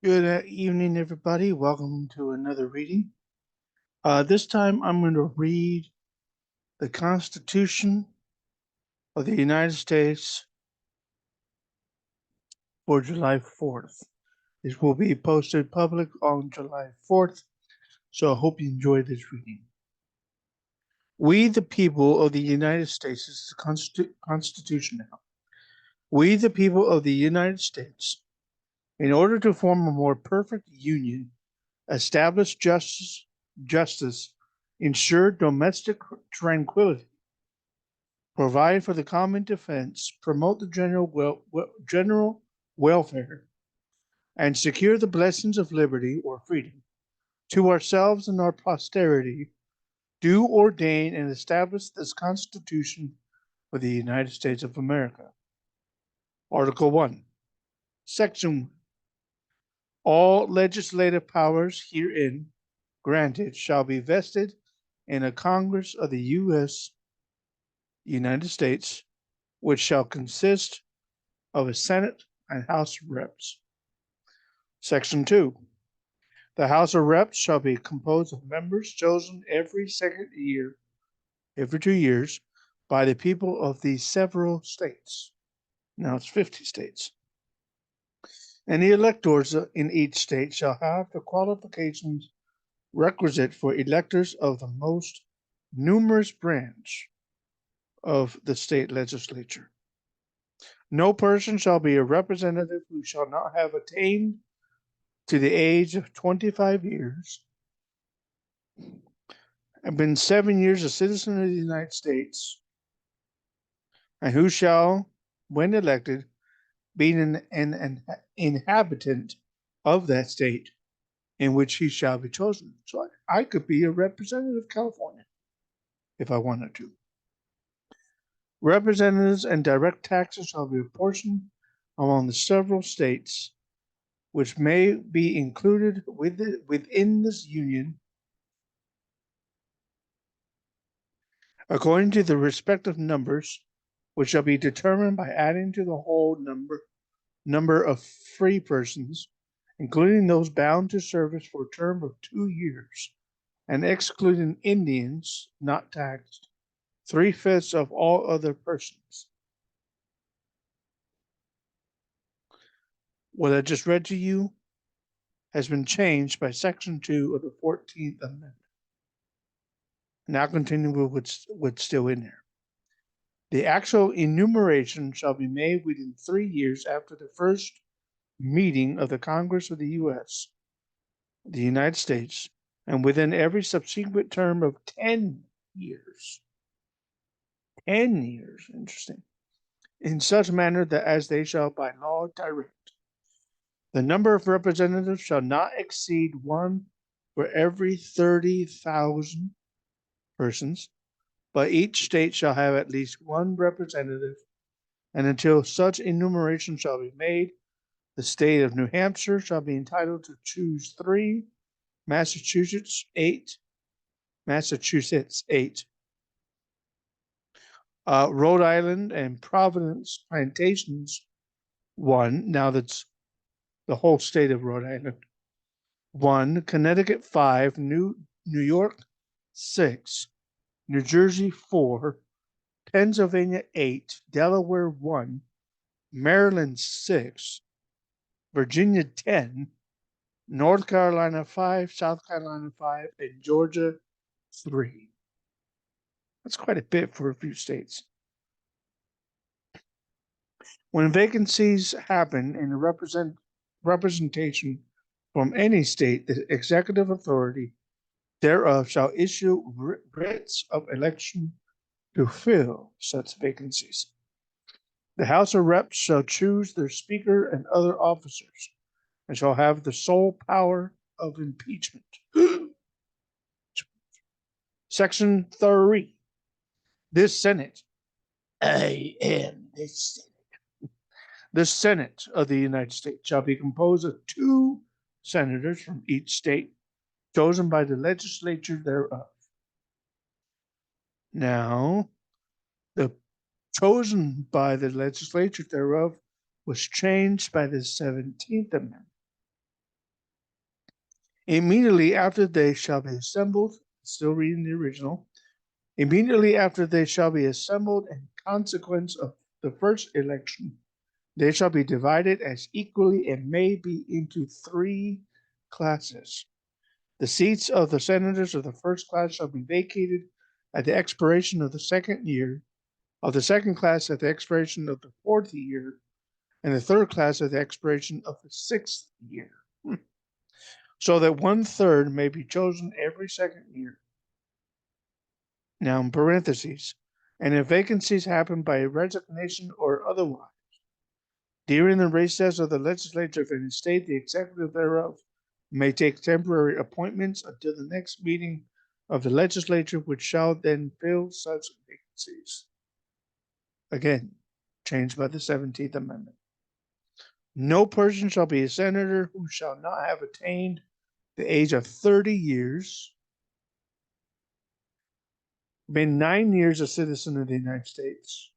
Good evening, everybody. Welcome to another reading. This time I'm going to read the Constitution of the United States for July 4th. This will be posted public on July 4th, so I hope you enjoy this reading. We, the people of the United States, this is the Constitution now. We, the people of the United States, in order to form a more perfect union, establish justice, ensure domestic tranquility, provide for the common defense, promote the general welfare, and secure the blessings of liberty or freedom to ourselves and our posterity, do ordain and establish this Constitution for the United States of America. Article 1, Section 1. All legislative powers herein granted shall be vested in a Congress of the United States, which shall consist of a Senate and House of Reps. Section 2. The House of Reps shall be composed of members chosen every 2 years, by the people of the several states. Now it's 50 states. And the electors in each state shall have the qualifications requisite for electors of the most numerous branch of the state legislature. No person shall be a representative who shall not have attained to the age of 25 years and been 7 years a citizen of the United States, and who shall, when elected, be an inhabitant of that state in which he shall be chosen. So I could be a representative of California if I wanted to. Representatives and direct taxes shall be apportioned among the several states which may be included within this union according to the respective numbers, which shall be determined by adding to the whole number of free persons, including those bound to service for a term of 2 years, and excluding Indians not taxed, 3/5 of all other persons. What I just read to you has been changed by Section 2 of the 14th Amendment. Now continue with what's still in there. The actual enumeration shall be made within 3 years after the first meeting of the Congress of the U.S., the United States, and within every subsequent term of 10 years. 10 years, interesting. In such manner that as they shall by law direct. The number of representatives shall not exceed 1 for every 30,000 persons, but each state shall have at least 1 representative, and until such enumeration shall be made, the state of New Hampshire shall be entitled to choose 3, Massachusetts 8, Rhode Island and Providence Plantations 1. Now that's the whole state of Rhode Island. 1, Connecticut 5, New York 6, New Jersey 4, Pennsylvania 8, Delaware 1, Maryland 6, Virginia 10, North Carolina 5, South Carolina 5, and Georgia 3. That's quite a bit for a few states. When vacancies happen in the representation from any state, the executive authority thereof shall issue writs of election to fill such vacancies. The House of Reps shall choose their speaker and other officers, and shall have the sole power of impeachment. Section 3. This Senate, the Senate of the United States shall be composed of 2 senators from each state, chosen by the legislature thereof. Now, the chosen by the legislature thereof was changed by the 17th Amendment. Immediately after they shall be assembled, still reading the original, immediately after they shall be assembled in consequence of the first election, they shall be divided as equally and may be into 3 classes. The seats of the senators of the first class shall be vacated at the expiration of the second year, of the second class at the expiration of the 4th year, and the third class at the expiration of the 6th year, so that 1/3 may be chosen every second year. Now, in parentheses, and if vacancies happen by resignation or otherwise, during the recess of the legislature of any state, the executive thereof may take temporary appointments until the next meeting of the legislature, which shall then fill such vacancies. Again, changed by the 17th Amendment. No person shall be a senator who shall not have attained the age of 30 years, been 9 years a citizen of the United States,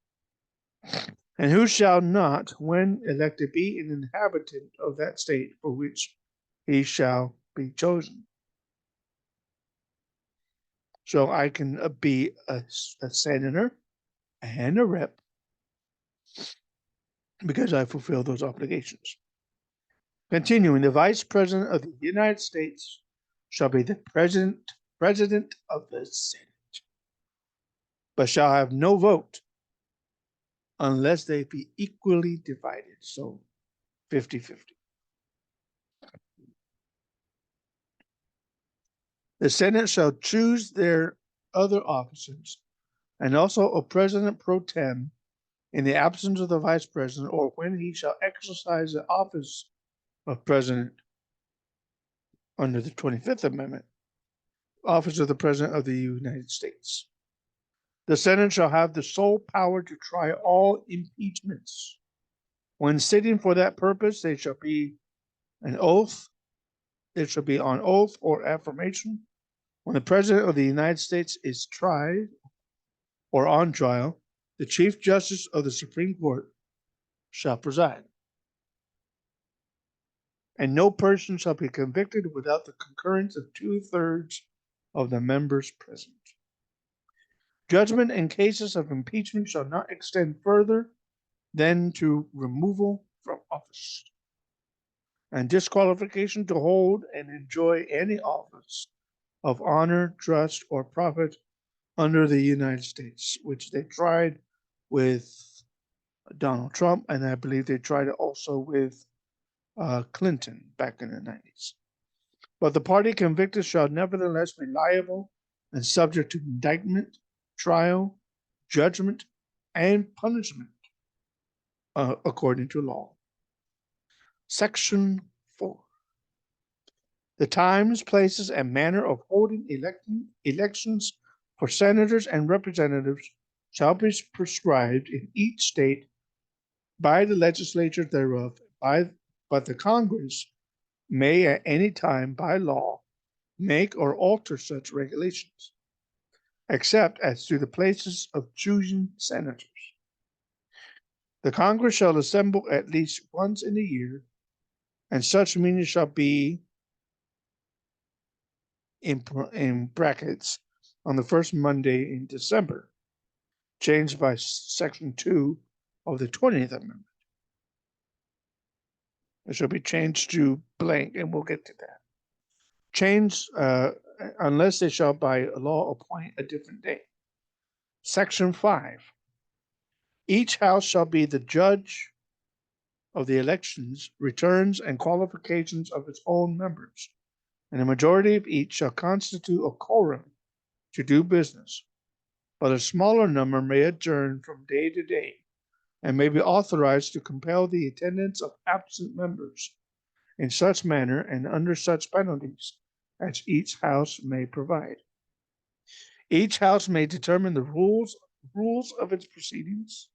and who shall not, when elected, be an inhabitant of that state for which he shall be chosen. So I can be a senator and a rep because I fulfill those obligations. Continuing, the Vice President of the United States shall be the President of the Senate, but shall have no vote unless they be equally divided, so 50-50. The Senate shall choose their other officers, and also a President pro tem in the absence of the Vice President, or when he shall exercise the office of President under the 25th Amendment, office of the President of the United States. The Senate shall have the sole power to try all impeachments. When sitting for that purpose, they shall be an oath. It shall be on oath or affirmation. When the President of the United States is tried or on trial, the Chief Justice of the Supreme Court shall preside. And no person shall be convicted without the concurrence of 2/3 of the members present. Judgment in cases of impeachment shall not extend further than to removal from office and disqualification to hold and enjoy any office of honor, trust, or profit under the United States, which they tried with Donald Trump, and I believe they tried it also with Clinton back in the 90s. But the party convicted shall nevertheless be liable and subject to indictment, trial, judgment, and punishment according to law. Section 4. The times, places, and manner of holding elections for senators and representatives shall be prescribed in each state by the legislature thereof, but the Congress may at any time by law make or alter such regulations, except as to the places of choosing senators. The Congress shall assemble at least once in a year, and such meeting shall be in brackets on the first Monday in December, changed by Section 2 of the 20th Amendment. It shall be changed to blank, and we'll get to that. Change unless they shall by law appoint a different day. Section 5. Each house shall be the judge of the elections, returns, and qualifications of its own members, and a majority of each shall constitute a quorum to do business, but a smaller number may adjourn from day to day, and may be authorized to compel the attendance of absent members in such manner and under such penalties as each house may provide. Each house may determine the rules of its proceedings,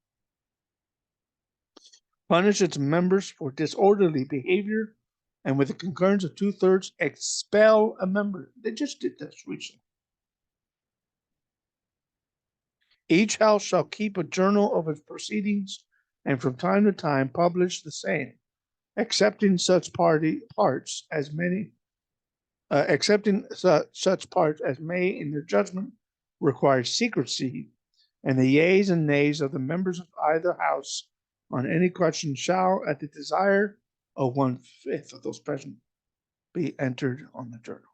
punish its members for disorderly behavior, and with the concurrence of 2/3, expel a member. They just did this recently. Each house shall keep a journal of its proceedings and from time to time publish the same, accepting such parts as may, in their judgment, require secrecy, and the yeas and nays of the members of either house on any question shall, at the desire of 1/5 of those present, be entered on the journal.